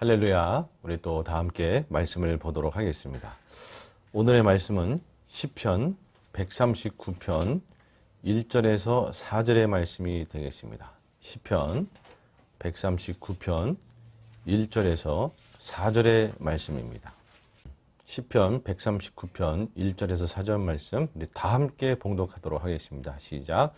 할렐루야. 우리 또 다 함께 말씀을 보도록 하겠습니다. 오늘의 말씀은 시편 139편 1절에서 4절의 말씀이 되겠습니다. 시편 139편 1절에서 4절의 말씀입니다. 시편 139편 1절에서 4절 말씀 우리 다 함께 봉독하도록 하겠습니다. 시작.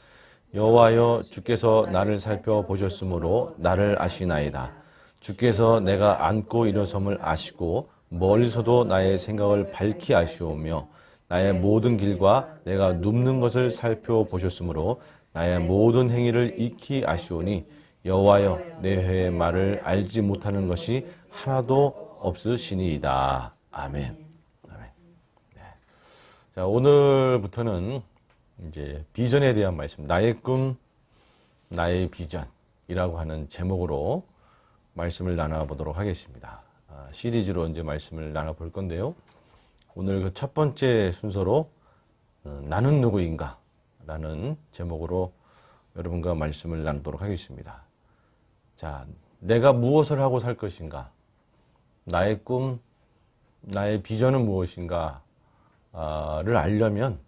여호와여, 주께서 나를 살펴보셨으므로 나를 아시나이다. 주께서 내가 앉고 일어섬을 아시고 멀리서도 나의 생각을 밝히 아시오며 나의 모든 길과 내가 눕는 것을 살펴보셨으므로 나의 모든 행위를 익히 아시오니 여호와여, 내 혀의 말을 알지 못하는 것이 하나도 없으시니이다. 아멘. 아멘. 네. 자, 오늘부터는 이제 비전에 대한 말씀, 나의 꿈, 나의 비전이라고 하는 제목으로 말씀을 나눠보도록 하겠습니다. 시리즈로 이제 말씀을 나눠볼 건데요. 오늘 그 첫 번째 순서로 나는 누구인가? 라는 제목으로 여러분과 말씀을 나누도록 하겠습니다. 자, 내가 무엇을 하고 살 것인가? 나의 꿈, 나의 비전은 무엇인가? 를 알려면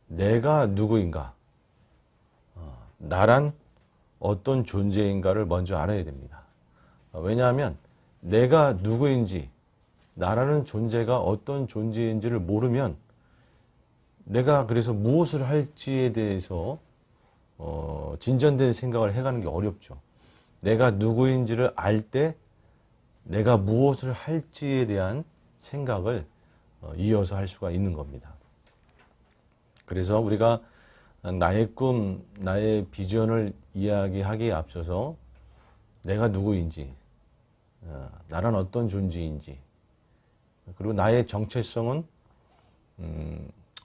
내가 누구인가? 나란 어떤 존재인가를 먼저 알아야 됩니다. 왜냐하면 내가 누구인지, 나라는 존재가 어떤 존재인지를 모르면 내가 그래서 무엇을 할지에 대해서 진전된 생각을 해가는 게 어렵죠. 내가 누구인지를 알 때 내가 무엇을 할지에 대한 생각을 이어서 할 수가 있는 겁니다. 그래서 우리가 나의 꿈, 나의 비전을 이야기하기에 앞서서 내가 누구인지, 나란 어떤 존재인지, 그리고 나의 정체성은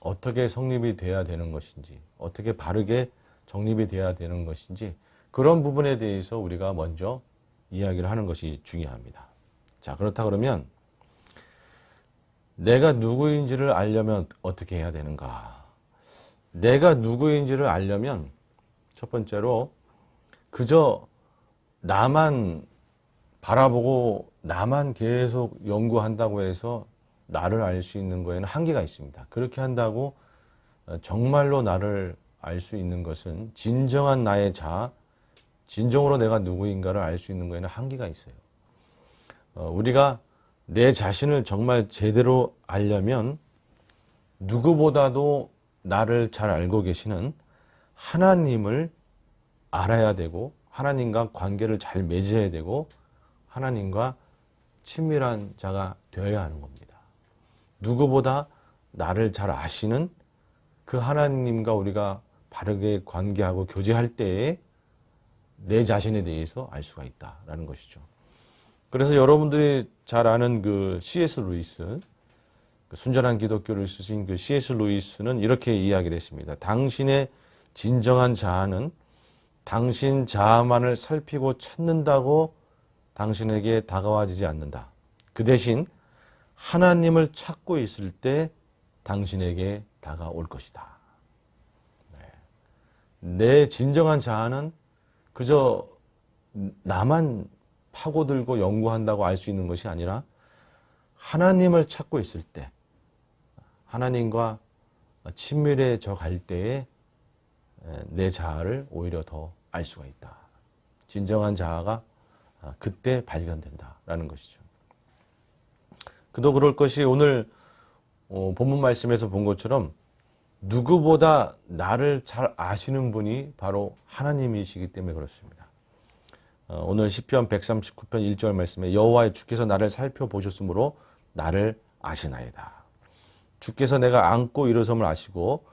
어떻게 성립이 돼야 되는 것인지, 어떻게 바르게 정립이 돼야 되는 것인지, 그런 부분에 대해서 우리가 먼저 이야기를 하는 것이 중요합니다. 자, 그렇다 그러면 내가 누구인지를 알려면 어떻게 해야 되는가? 내가 누구인지를 알려면 첫 번째로 그저 나만 바라보고 나만 계속 연구한다고 해서 나를 알 수 있는 거에는 한계가 있습니다. 그렇게 한다고 정말로 나를 알 수 있는 것은 진정한 나의 자아, 진정으로 내가 누구인가를 알 수 있는 거에는 한계가 있어요. 우리가 내 자신을 정말 제대로 알려면 누구보다도 나를 잘 알고 계시는 하나님을 알아야 되고, 하나님과 관계를 잘 맺어야 되고, 하나님과 친밀한 자가 되어야 하는 겁니다. 누구보다 나를 잘 아시는 그 하나님과 우리가 바르게 관계하고 교제할 때에 내 자신에 대해서 알 수가 있다라는 것이죠. 그래서 여러분들이 잘 아는 그 C.S. 루이스, 순전한 기독교를 쓰신 그 C.S. 루이스는 이렇게 이야기를 했습니다. 당신의 진정한 자아는 당신 자아만을 살피고 찾는다고 당신에게 다가와지지 않는다. 그 대신 하나님을 찾고 있을 때 당신에게 다가올 것이다. 내 진정한 자아는 그저 나만 파고들고 연구한다고 알 수 있는 것이 아니라 하나님을 찾고 있을 때, 하나님과 친밀해져 갈 때에 내 자아를 오히려 더 알 수가 있다. 진정한 자아가 그때 발견된다라는 것이죠. 그도 그럴 것이 오늘 본문 말씀에서 본 것처럼 누구보다 나를 잘 아시는 분이 바로 하나님이시기 때문에 그렇습니다. 오늘 시편 139편 1절 말씀에 여호와의 주께서 나를 살펴보셨으므로 나를 아시나이다. 주께서 내가 앉고 일어섬을 아시고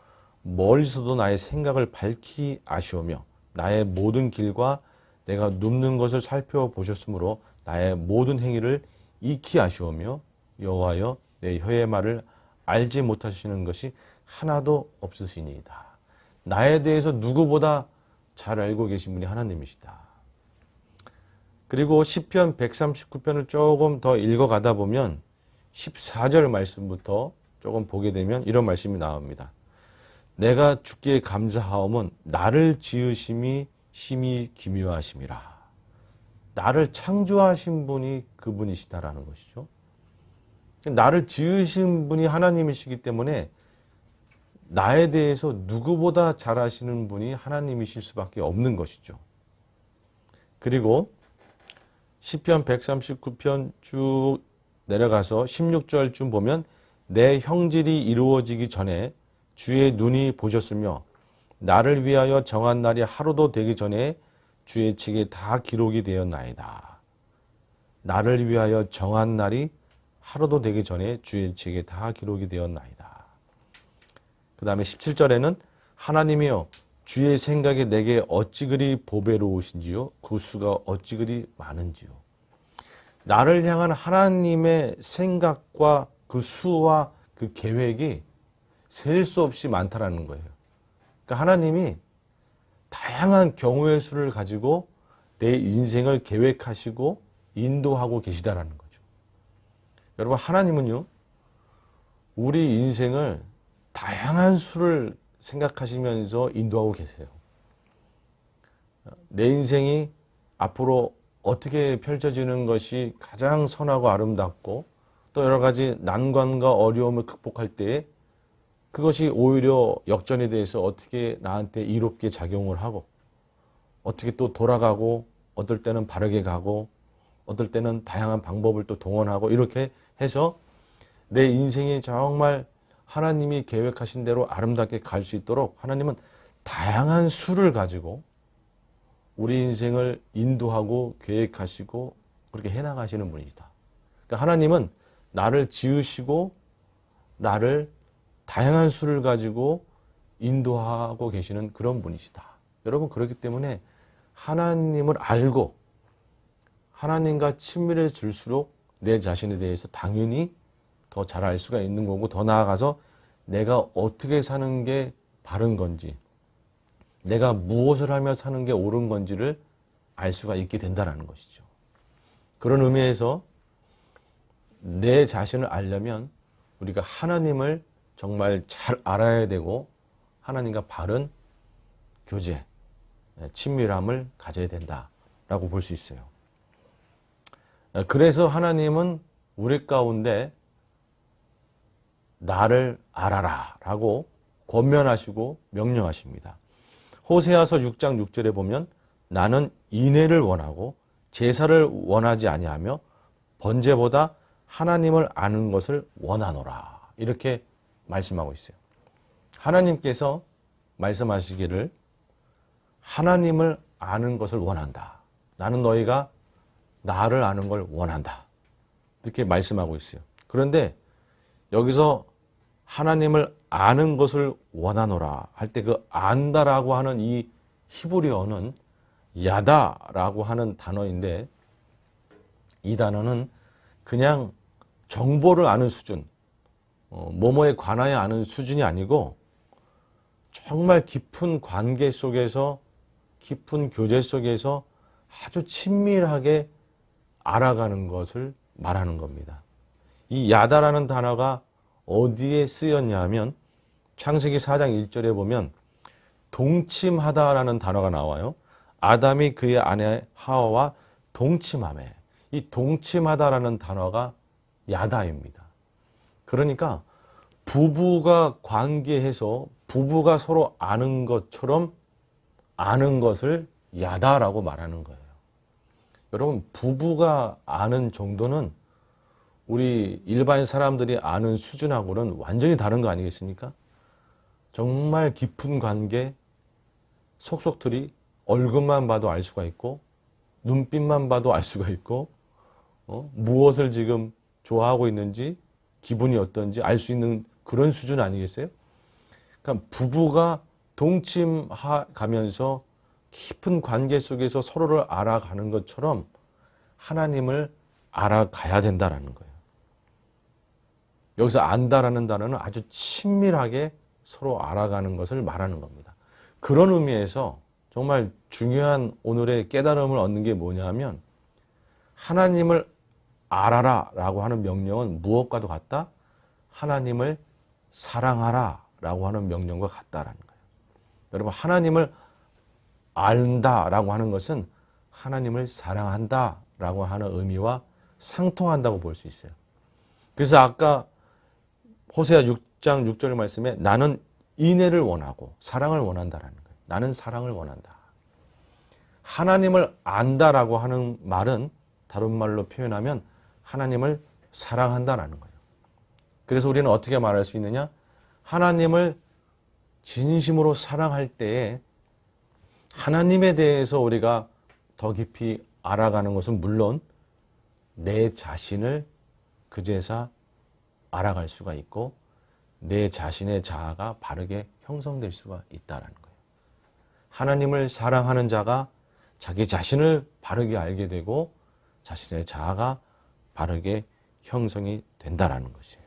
멀리서도 나의 생각을 밝히 아시오며 나의 모든 길과 내가 눕는 것을 살펴보셨으므로 나의 모든 행위를 익히 아시오며 여호와여, 내 혀의 말을 알지 못하시는 것이 하나도 없으시니이다. 나에 대해서 누구보다 잘 알고 계신 분이 하나님이시다. 그리고 시편 139편을 조금 더 읽어가다 보면 14절 말씀부터 조금 보게 되면 이런 말씀이 나옵니다. 내가 주께 감사하오면 나를 지으심이 심히 기묘하심이라. 나를 창조하신 분이 그분이시다라는 것이죠. 나를 지으신 분이 하나님이시기 때문에 나에 대해서 누구보다 잘 아시는 분이 하나님이실 수밖에 없는 것이죠. 그리고 시편 139편 쭉 내려가서 16절쯤 보면 내 형질이 이루어지기 전에 주의 눈이 보셨으며 나를 위하여 정한 날이 하루도 되기 전에 주의 책에 다 기록이 되었나이다. 나를 위하여 정한 날이 하루도 되기 전에 주의 책에 다 기록이 되었나이다. 그 다음에 17절에는 하나님이여 주의 생각에 내게 어찌 그리 보배로우신지요 그 수가 어찌 그리 많은지요. 나를 향한 하나님의 생각과 그 수와 그 계획이 셀 수 없이 많다라는 거예요. 그러니까 하나님이 다양한 경우의 수를 가지고 내 인생을 계획하시고 인도하고 계시다라는 거죠. 여러분, 하나님은요, 우리 인생을 다양한 수를 생각하시면서 인도하고 계세요. 내 인생이 앞으로 어떻게 펼쳐지는 것이 가장 선하고 아름답고 또 여러 가지 난관과 어려움을 극복할 때에 그것이 오히려 역전에 대해서 어떻게 나한테 이롭게 작용을 하고 어떻게 또 돌아가고 어떨 때는 바르게 가고 어떨 때는 다양한 방법을 또 동원하고 이렇게 해서 내 인생이 정말 하나님이 계획하신 대로 아름답게 갈 수 있도록 하나님은 다양한 수를 가지고 우리 인생을 인도하고 계획하시고 그렇게 해나가시는 분이다. 그러니까 하나님은 나를 지으시고 나를 다양한 수를 가지고 인도하고 계시는 그런 분이시다. 여러분, 그렇기 때문에 하나님을 알고 하나님과 친밀해질수록 내 자신에 대해서 당연히 더 잘 알 수가 있는 거고 더 나아가서 내가 어떻게 사는 게 바른 건지 내가 무엇을 하며 사는 게 옳은 건지를 알 수가 있게 된다는 것이죠. 그런 의미에서 내 자신을 알려면 우리가 하나님을 정말 잘 알아야 되고 하나님과 바른 교제, 친밀함을 가져야 된다라고 볼 수 있어요. 그래서 하나님은 우리 가운데 나를 알아라 라고 권면하시고 명령하십니다. 호세아서 6장 6절에 보면 나는 인애를 원하고 제사를 원하지 아니하며 번제보다 하나님을 아는 것을 원하노라. 이렇게 말씀하고 있어요. 하나님께서 말씀하시기를 하나님을 아는 것을 원한다. 나는 너희가 나를 아는 걸 원한다. 이렇게 말씀하고 있어요. 그런데 여기서 하나님을 아는 것을 원하노라 할 때 그 안다라고 하는 이 히브리어는 야다라고 하는 단어인데 이 단어는 그냥 정보를 아는 수준, 뭐뭐에 관하여 아는 수준이 아니고 정말 깊은 관계 속에서 깊은 교제 속에서 아주 친밀하게 알아가는 것을 말하는 겁니다. 이 야다라는 단어가 어디에 쓰였냐 하면 창세기 4장 1절에 보면 동침하다라는 단어가 나와요. 아담이 그의 아내 하와와 동침하매. 이 동침하다라는 단어가 야다입니다. 그러니까 부부가 관계해서 부부가 서로 아는 것처럼 아는 것을 야다라고 말하는 거예요. 여러분, 부부가 아는 정도는 우리 일반 사람들이 아는 수준하고는 완전히 다른 거 아니겠습니까? 정말 깊은 관계, 속속들이 얼굴만 봐도 알 수가 있고 눈빛만 봐도 알 수가 있고 무엇을 지금 좋아하고 있는지 기분이 어떤지 알 수 있는 그런 수준 아니겠어요? 그러니까 부부가 동침하면서 깊은 관계 속에서 서로를 알아가는 것처럼 하나님을 알아가야 된다는 거예요. 여기서 안다라는 단어는 아주 친밀하게 서로 알아가는 것을 말하는 겁니다. 그런 의미에서 정말 중요한 오늘의 깨달음을 얻는 게 뭐냐면 하나님을 알아라 라고 하는 명령은 무엇과도 같다? 하나님을 사랑하라 라고 하는 명령과 같다라는 거예요. 여러분, 하나님을 안다라고 하는 것은 하나님을 사랑한다라고 하는 의미와 상통한다고 볼 수 있어요. 그래서 아까 호세아 6장 6절 말씀에 나는 인애를 원하고 사랑을 원한다라는 거예요. 나는 사랑을 원한다. 하나님을 안다라고 하는 말은 다른 말로 표현하면 하나님을 사랑한다라는 거예요. 그래서 우리는 어떻게 말할 수 있느냐? 하나님을 진심으로 사랑할 때에 하나님에 대해서 우리가 더 깊이 알아가는 것은 물론 내 자신을 그제서 알아갈 수가 있고 내 자신의 자아가 바르게 형성될 수가 있다는 거예요. 하나님을 사랑하는 자가 자기 자신을 바르게 알게 되고 자신의 자아가 바르게 형성이 된다는 것이에요.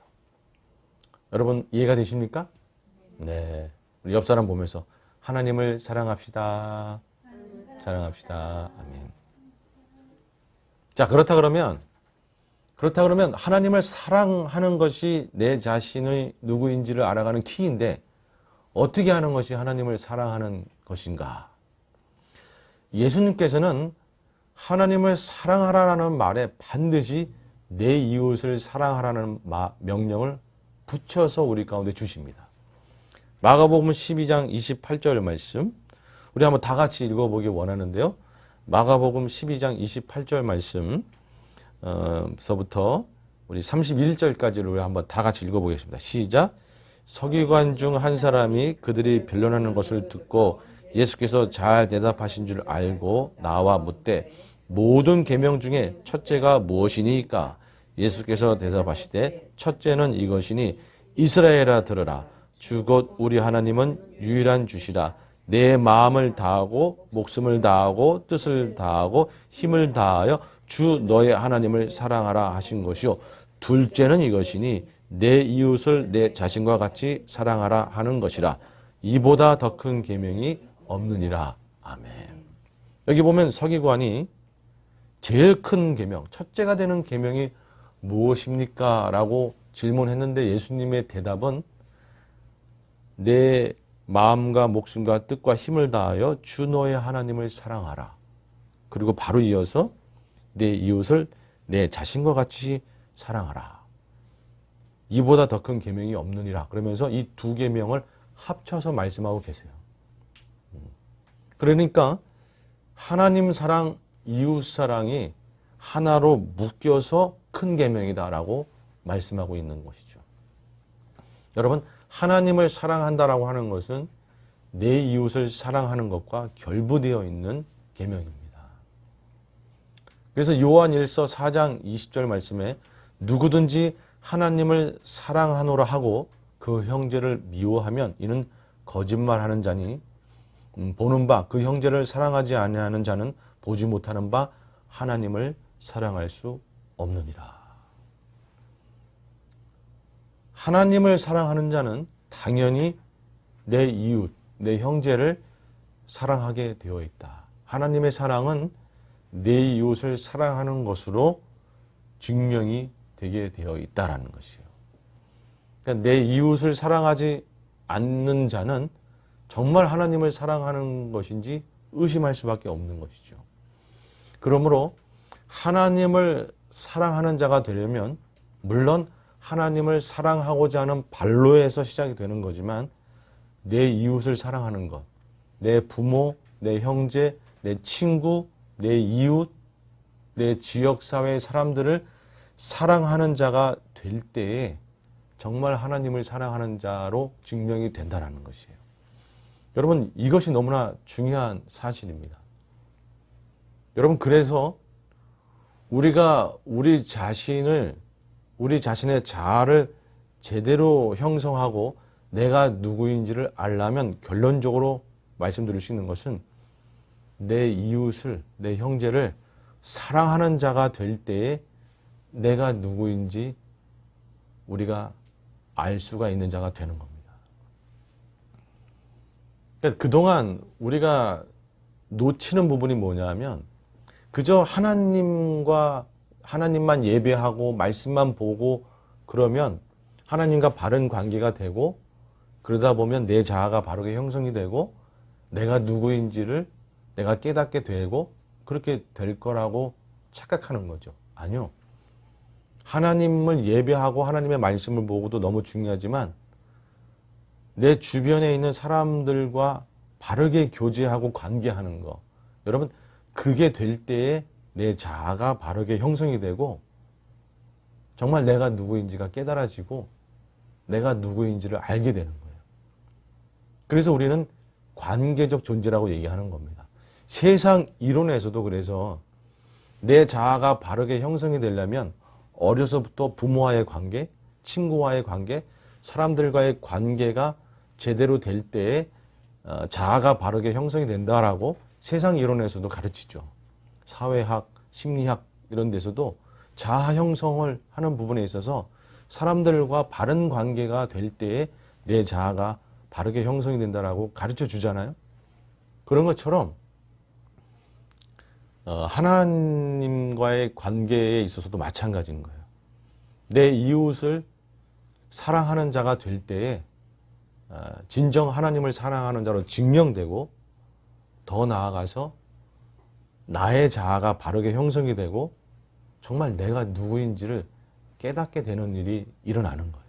여러분 이해가 되십니까? 네. 우리 옆 사람 보면서 하나님을 사랑합시다. 사랑합시다. 아멘. 자, 그렇다 그러면 하나님을 사랑하는 것이 내 자신의 누구인지를 알아가는 키인데 어떻게 하는 것이 하나님을 사랑하는 것인가? 예수님께서는 하나님을 사랑하라는 말에 반드시 내 이웃을 사랑하라는 명령을 붙여서 우리 가운데 주십니다. 마가복음 12장 28절 말씀 우리 한번 다 같이 읽어보기 원하는데요. 마가복음 12장 28절 말씀 서부터 우리 31절까지를 우리 한번 다 같이 읽어보겠습니다. 시작. 서기관 중 한 사람이 그들이 변론하는 것을 듣고 예수께서 잘 대답하신 줄 알고 나와 묻되 모든 계명 중에 첫째가 무엇이니까? 예수께서 대답하시되 첫째는 이것이니 이스라엘아 들으라. 주 곧 우리 하나님은 유일한 주시라. 내 마음을 다하고 목숨을 다하고 뜻을 다하고 힘을 다하여 주 너의 하나님을 사랑하라 하신 것이요. 둘째는 이것이니 내 이웃을 내 자신과 같이 사랑하라 하는 것이라. 이보다 더 큰 계명이 없느니라. 아멘. 여기 보면 서기관이 제일 큰 계명, 첫째가 되는 계명이 무엇입니까? 라고 질문했는데 예수님의 대답은 내 마음과 목숨과 뜻과 힘을 다하여 주 너의 하나님을 사랑하라. 그리고 바로 이어서 내 이웃을 내 자신과 같이 사랑하라. 이보다 더 큰 계명이 없느니라. 그러면서 이 두 계명을 합쳐서 말씀하고 계세요. 그러니까 하나님 사랑, 이웃 사랑이 하나로 묶여서 큰 계명이다라고 말씀하고 있는 것이죠. 여러분, 하나님을 사랑한다라고 하는 것은 내 이웃을 사랑하는 것과 결부되어 있는 계명입니다. 그래서 요한일서 4장 20절 말씀에 누구든지 하나님을 사랑하노라 하고 그 형제를 미워하면 이는 거짓말하는 자니 보는 바 그 형제를 사랑하지 아니하는 자는 보지 못하는 바 하나님을 사랑할 수 없느니라. 하나님을 사랑하는 자는 당연히 내 이웃, 내 형제를 사랑하게 되어 있다. 하나님의 사랑은 내 이웃을 사랑하는 것으로 증명이 되게 되어 있다라는 것이에요. 그러니까 내 이웃을 사랑하지 않는 자는 정말 하나님을 사랑하는 것인지 의심할 수밖에 없는 것이죠. 그러므로 하나님을 사랑하는 자가 되려면 물론 하나님을 사랑하고자 하는 발로에서 시작이 되는 거지만 내 이웃을 사랑하는 것, 내 부모, 내 형제, 내 친구, 내 이웃, 내 지역사회의 사람들을 사랑하는 자가 될 때에 정말 하나님을 사랑하는 자로 증명이 된다는 것이에요. 여러분, 이것이 너무나 중요한 사실입니다. 여러분, 그래서 우리가 우리 자신의 자아를 제대로 형성하고 내가 누구인지를 알려면 결론적으로 말씀드릴 수 있는 것은 내 이웃을, 내 형제를 사랑하는 자가 될 때에 내가 누구인지 우리가 알 수가 있는 자가 되는 겁니다. 그러니까 그동안 우리가 놓치는 부분이 뭐냐면 그저 하나님만 예배하고 말씀만 보고 그러면 하나님과 바른 관계가 되고 그러다 보면 내 자아가 바르게 형성이 되고 내가 누구인지를 내가 깨닫게 되고 그렇게 될 거라고 착각하는 거죠. 아니요. 하나님을 예배하고 하나님의 말씀을 보고도 너무 중요하지만 내 주변에 있는 사람들과 바르게 교제하고 관계하는 거. 여러분, 그게 될 때에 내 자아가 바르게 형성이 되고 정말 내가 누구인지가 깨달아지고 내가 누구인지를 알게 되는 거예요. 그래서 우리는 관계적 존재라고 얘기하는 겁니다. 세상 이론에서도 그래서 내 자아가 바르게 형성이 되려면 어려서부터 부모와의 관계, 친구와의 관계, 사람들과의 관계가 제대로 될 때에 자아가 바르게 형성이 된다라고 세상 이론에서도 가르치죠. 사회학, 심리학 이런 데서도 자아 형성을 하는 부분에 있어서 사람들과 바른 관계가 될 때에 내 자아가 바르게 형성이 된다라고 가르쳐 주잖아요. 그런 것처럼 하나님과의 관계에 있어서도 마찬가지인 거예요. 내 이웃을 사랑하는 자가 될 때에 진정 하나님을 사랑하는 자로 증명되고 더 나아가서 나의 자아가 바르게 형성이 되고 정말 내가 누구인지를 깨닫게 되는 일이 일어나는 거예요.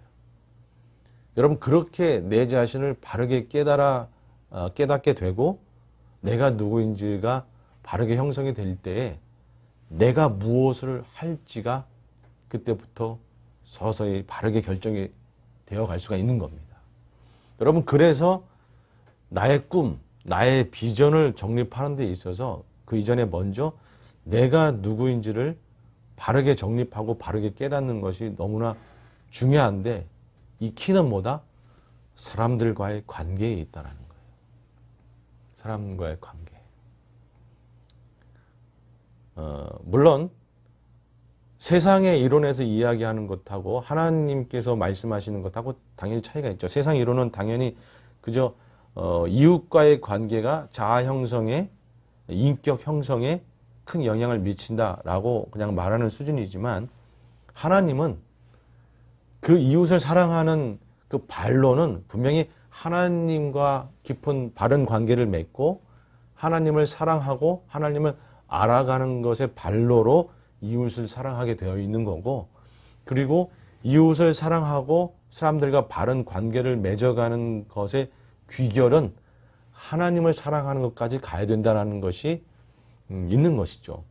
여러분, 그렇게 내 자신을 바르게 깨닫게 되고 내가 누구인지가 바르게 형성이 될 때에 내가 무엇을 할지가 그때부터 서서히 바르게 결정이 되어 갈 수가 있는 겁니다. 여러분, 그래서 나의 꿈, 나의 비전을 정립하는 데 있어서 그 이전에 먼저 내가 누구인지를 바르게 정립하고 바르게 깨닫는 것이 너무나 중요한데 이 키는 뭐다? 사람들과의 관계에 있다는 거예요. 사람과의 관계. 물론 세상의 이론에서 이야기하는 것하고 하나님께서 말씀하시는 것하고 당연히 차이가 있죠. 세상 이론은 당연히 그저 이웃과의 관계가 자아 형성에, 인격 형성에 큰 영향을 미친다라고 그냥 말하는 수준이지만 하나님은 그 이웃을 사랑하는 그 반론은 분명히 하나님과 깊은 바른 관계를 맺고 하나님을 사랑하고 하나님을 알아가는 것의 반로로 이웃을 사랑하게 되어 있는 거고, 그리고 이웃을 사랑하고 사람들과 바른 관계를 맺어가는 것의 귀결은 하나님을 사랑하는 것까지 가야 된다는 것이 있는 것이죠.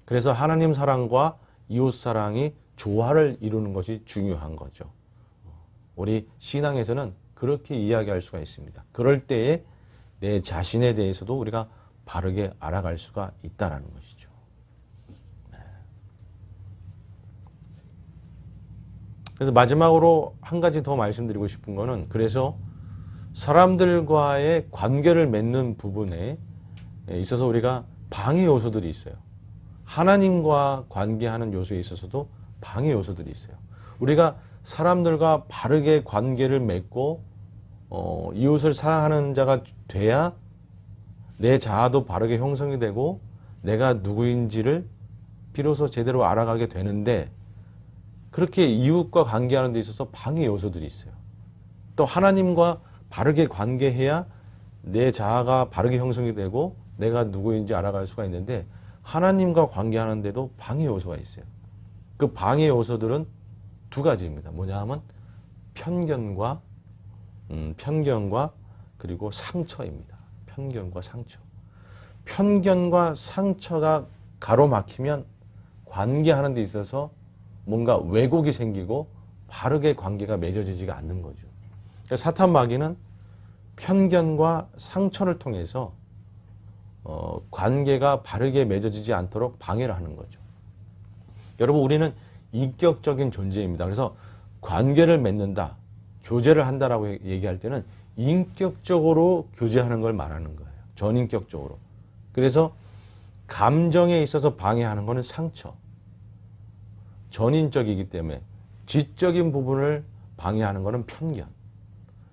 그래서 하나님 사랑과 이웃 사랑이 조화를 이루는 것이 중요한 거죠. 우리 신앙에서는 그렇게 이야기할 수가 있습니다. 그럴 때에 내 자신에 대해서도 우리가 바르게 알아갈 수가 있다는 것이죠. 그래서 마지막으로 한 가지 더 말씀드리고 싶은 거는, 그래서 사람들과의 관계를 맺는 부분에 있어서 우리가 방해 요소들이 있어요. 하나님과 관계하는 요소에 있어서도 방해 요소들이 있어요. 우리가 사람들과 바르게 관계를 맺고 이웃을 사랑하는 자가 돼야 내 자아도 바르게 형성이 되고 내가 누구인지를 비로소 제대로 알아가게 되는데, 그렇게 이웃과 관계하는 데 있어서 방해 요소들이 있어요. 또 하나님과 바르게 관계해야 내 자아가 바르게 형성이 되고 내가 누구인지 알아갈 수가 있는데, 하나님과 관계하는 데도 방해 요소가 있어요. 그 방해 요소들은 두 가지입니다. 뭐냐 하면 편견과 그리고 상처입니다. 편견과 상처. 편견과 상처가 가로막히면 관계하는 데 있어서 뭔가 왜곡이 생기고 바르게 관계가 맺어지지가 않는 거죠. 그러니까 사탄 마귀는 편견과 상처를 통해서 관계가 바르게 맺어지지 않도록 방해를 하는 거죠. 여러분, 우리는 인격적인 존재입니다. 그래서 관계를 맺는다, 교제를 한다라고 얘기할 때는 인격적으로 교제하는 걸 말하는 거예요. 전인격적으로. 그래서 감정에 있어서 방해하는 것은 상처. 전인적이기 때문에 지적인 부분을 방해하는 것은 편견.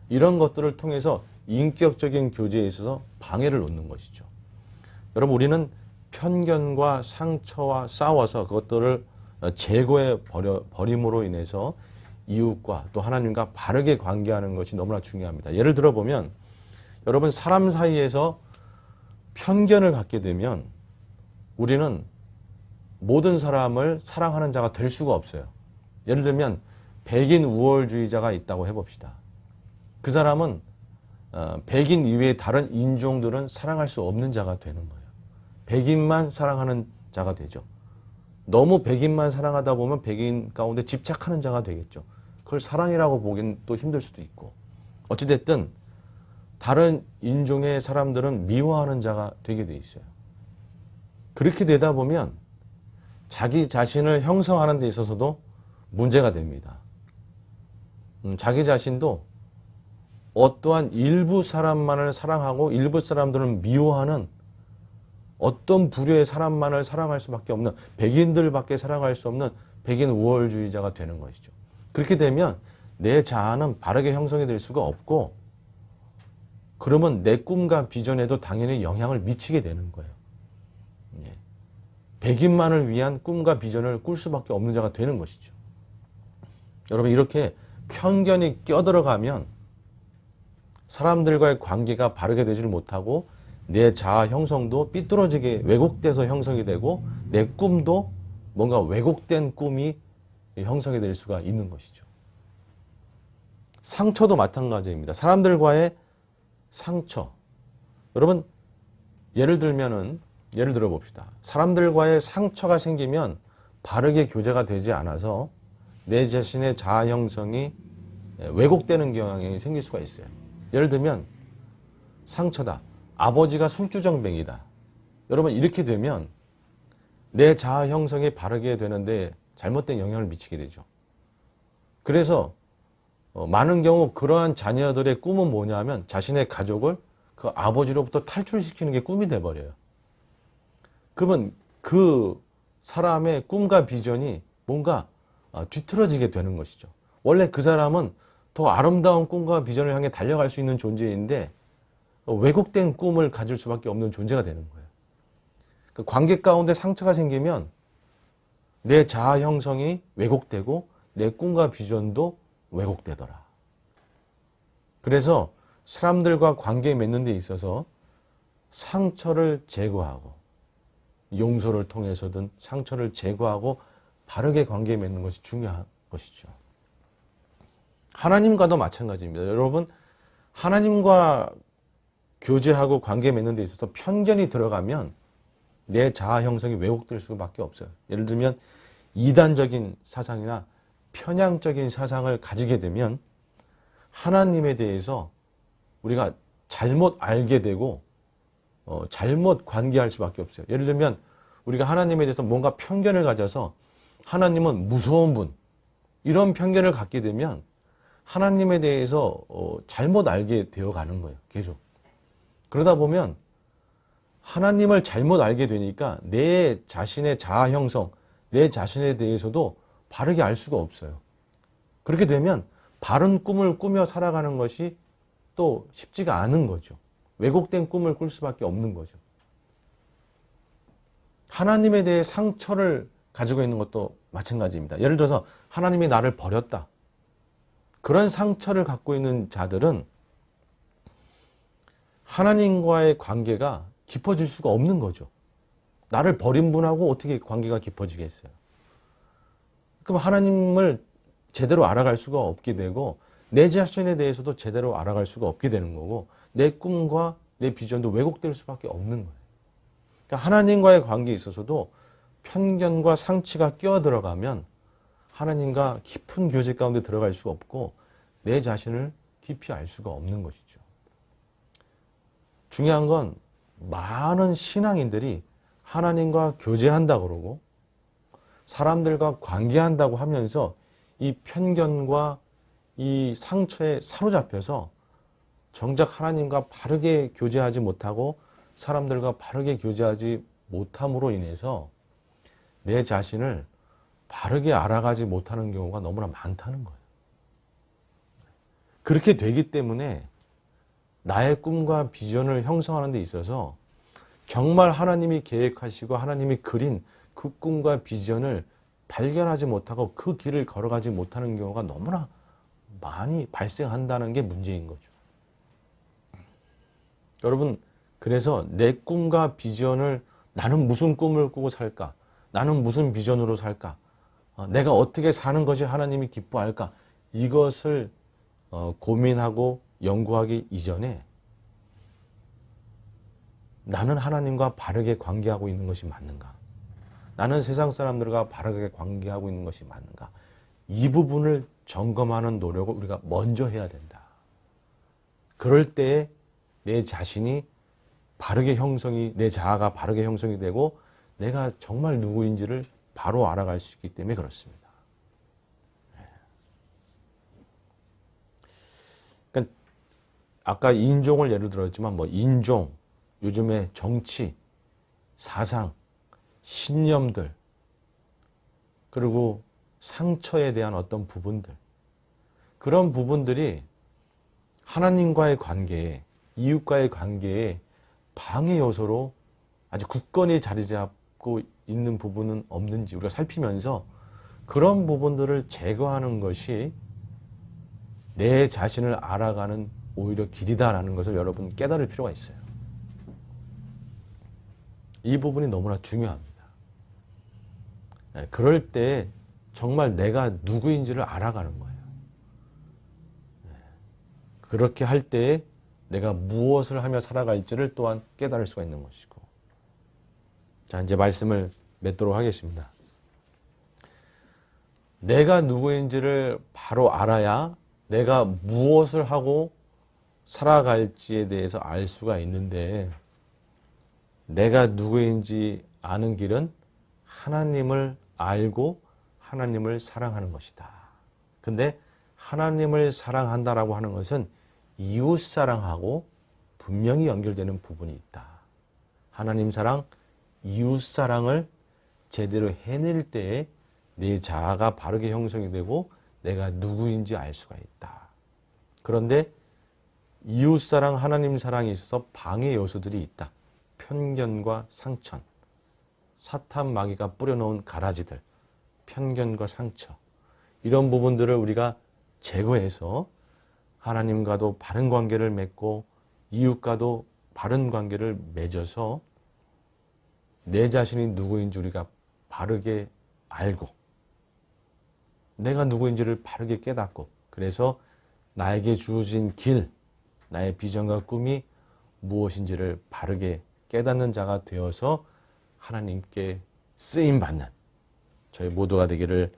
이런 것들을 통해서 인격적인 교제에 있어서 방해를 놓는 것이죠. 여러분, 우리는 편견과 상처와 싸워서 그것들을 제거해 버림으로 인해서 이웃과 또 하나님과 바르게 관계하는 것이 너무나 중요합니다. 예를 들어 보면 여러분, 사람 사이에서 편견을 갖게 되면 우리는 모든 사람을 사랑하는 자가 될 수가 없어요. 예를 들면 백인 우월주의자가 있다고 해봅시다. 그 사람은 백인 이외의 다른 인종들은 사랑할 수 없는 자가 되는 거예요. 백인만 사랑하는 자가 되죠. 너무 백인만 사랑하다 보면 백인 가운데 집착하는 자가 되겠죠. 그걸 사랑이라고 보기는 또 힘들 수도 있고. 어찌됐든 다른 인종의 사람들은 미워하는 자가 되게 돼 있어요. 그렇게 되다 보면 자기 자신을 형성하는 데 있어서도 문제가 됩니다. 자기 자신도 어떠한 일부 사람만을 사랑하고 일부 사람들은 미워하는 어떤 부류의 사람만을 사랑할 수밖에 없는, 백인들밖에 사랑할 수 없는 백인 우월주의자가 되는 것이죠. 그렇게 되면 내 자아는 바르게 형성이 될 수가 없고, 그러면 내 꿈과 비전에도 당연히 영향을 미치게 되는 거예요. 백인만을 위한 꿈과 비전을 꿀 수밖에 없는 자가 되는 것이죠. 여러분, 이렇게 편견이 껴들어가면 사람들과의 관계가 바르게 되지를 못하고 내 자아 형성도 삐뚤어지게 왜곡돼서 형성이 되고 내 꿈도 뭔가 왜곡된 꿈이 형성이 될 수가 있는 것이죠. 상처도 마찬가지입니다. 사람들과의 상처. 여러분, 예를 들어 봅시다. 사람들과의 상처가 생기면 바르게 교제가 되지 않아서 내 자신의 자아 형성이 왜곡되는 경향이 생길 수가 있어요. 예를 들면 상처다. 아버지가 술주정뱅이다. 여러분, 이렇게 되면 내 자아 형성이 바르게 되는데 잘못된 영향을 미치게 되죠. 그래서 많은 경우 그러한 자녀들의 꿈은 뭐냐면 자신의 가족을 그 아버지로부터 탈출시키는 게 꿈이 돼버려요. 그러면 그 사람의 꿈과 비전이 뭔가 뒤틀어지게 되는 것이죠. 원래 그 사람은 더 아름다운 꿈과 비전을 향해 달려갈 수 있는 존재인데 왜곡된 꿈을 가질 수밖에 없는 존재가 되는 거예요. 그 관계 가운데 상처가 생기면 내 자아 형성이 왜곡되고 내 꿈과 비전도 왜곡되더라. 그래서 사람들과 관계 맺는 데 있어서 상처를 제거하고 용서를 통해서든 상처를 제거하고 바르게 관계 맺는 것이 중요한 것이죠. 하나님과도 마찬가지입니다. 여러분, 하나님과 교제하고 관계 맺는 데 있어서 편견이 들어가면 내 자아 형성이 왜곡될 수밖에 없어요. 예를 들면 이단적인 사상이나 편향적인 사상을 가지게 되면 하나님에 대해서 우리가 잘못 알게 되고 잘못 관계할 수밖에 없어요. 예를 들면 우리가 하나님에 대해서 뭔가 편견을 가져서 하나님은 무서운 분, 이런 편견을 갖게 되면 하나님에 대해서 잘못 알게 되어가는 거예요. 계속. 그러다 보면 하나님을 잘못 알게 되니까 내 자신의 자아 형성, 내 자신에 대해서도 바르게 알 수가 없어요. 그렇게 되면 바른 꿈을 꾸며 살아가는 것이 또 쉽지가 않은 거죠. 왜곡된 꿈을 꿀 수밖에 없는 거죠. 하나님에 대해 상처를 가지고 있는 것도 마찬가지입니다. 예를 들어서 하나님이 나를 버렸다. 그런 상처를 갖고 있는 자들은 하나님과의 관계가 깊어질 수가 없는 거죠. 나를 버린 분하고 어떻게 관계가 깊어지겠어요? 그럼 하나님을 제대로 알아갈 수가 없게 되고 내 자신에 대해서도 제대로 알아갈 수가 없게 되는 거고 내 꿈과 내 비전도 왜곡될 수밖에 없는 거예요. 그러니까 하나님과의 관계에 있어서도 편견과 상처가 끼어들어가면 하나님과 깊은 교제 가운데 들어갈 수가 없고 내 자신을 깊이 알 수가 없는 것이죠. 중요한 건 많은 신앙인들이 하나님과 교제한다 그러고 사람들과 관계한다고 하면서 이 편견과 이 상처에 사로잡혀서 정작 하나님과 바르게 교제하지 못하고 사람들과 바르게 교제하지 못함으로 인해서 내 자신을 바르게 알아가지 못하는 경우가 너무나 많다는 거예요. 그렇게 되기 때문에 나의 꿈과 비전을 형성하는 데 있어서 정말 하나님이 계획하시고 하나님이 그린 그 꿈과 비전을 발견하지 못하고 그 길을 걸어가지 못하는 경우가 너무나 많이 발생한다는 게 문제인 거죠. 여러분, 그래서 내 꿈과 비전을 나는 무슨 꿈을 꾸고 살까? 나는 무슨 비전으로 살까? 내가 어떻게 사는 것이 하나님이 기뻐할까? 이것을 고민하고 연구하기 이전에 나는 하나님과 바르게 관계하고 있는 것이 맞는가? 나는 세상 사람들과 바르게 관계하고 있는 것이 맞는가? 이 부분을 점검하는 노력을 우리가 먼저 해야 된다. 그럴 때에 내 자신이 내 자아가 바르게 형성이 되고 내가 정말 누구인지를 바로 알아갈 수 있기 때문에 그렇습니다. 그러니까 아까 인종을 예를 들었지만 인종, 요즘에 정치, 사상, 신념들, 그리고 상처에 대한 어떤 부분들, 그런 부분들이 하나님과의 관계에, 이웃과의 관계에 방해 요소로 아주 굳건히 자리 잡고 있는 부분은 없는지 우리가 살피면서 그런 부분들을 제거하는 것이 내 자신을 알아가는 오히려 길이다라는 것을 여러분 깨달을 필요가 있어요. 이 부분이 너무나 중요합니다. 그럴 때 정말 내가 누구인지를 알아가는 거예요. 그렇게 할 때에 내가 무엇을 하며 살아갈지를 또한 깨달을 수가 있는 것이고. 자, 이제 말씀을 맺도록 하겠습니다. 내가 누구인지를 바로 알아야 내가 무엇을 하고 살아갈지에 대해서 알 수가 있는데, 내가 누구인지 아는 길은 하나님을 알고 하나님을 사랑하는 것이다. 근데 하나님을 사랑한다라고 하는 것은 이웃 사랑하고 분명히 연결되는 부분이 있다. 하나님 사랑, 이웃 사랑을 제대로 해낼 때에 내 자아가 바르게 형성이 되고 내가 누구인지 알 수가 있다. 그런데 이웃 사랑, 하나님 사랑에 있어서 방해 요소들이 있다. 편견과 상처, 사탄 마귀가 뿌려놓은 가라지들, 편견과 상처, 이런 부분들을 우리가 제거해서 하나님과도 바른 관계를 맺고 이웃과도 바른 관계를 맺어서 내 자신이 누구인지 우리가 바르게 알고 내가 누구인지를 바르게 깨닫고, 그래서 나에게 주어진 길, 나의 비전과 꿈이 무엇인지를 바르게 깨닫는 자가 되어서 하나님께 쓰임받는 저희 모두가 되기를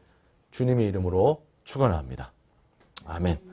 주님의 이름으로 축원합니다. 아멘.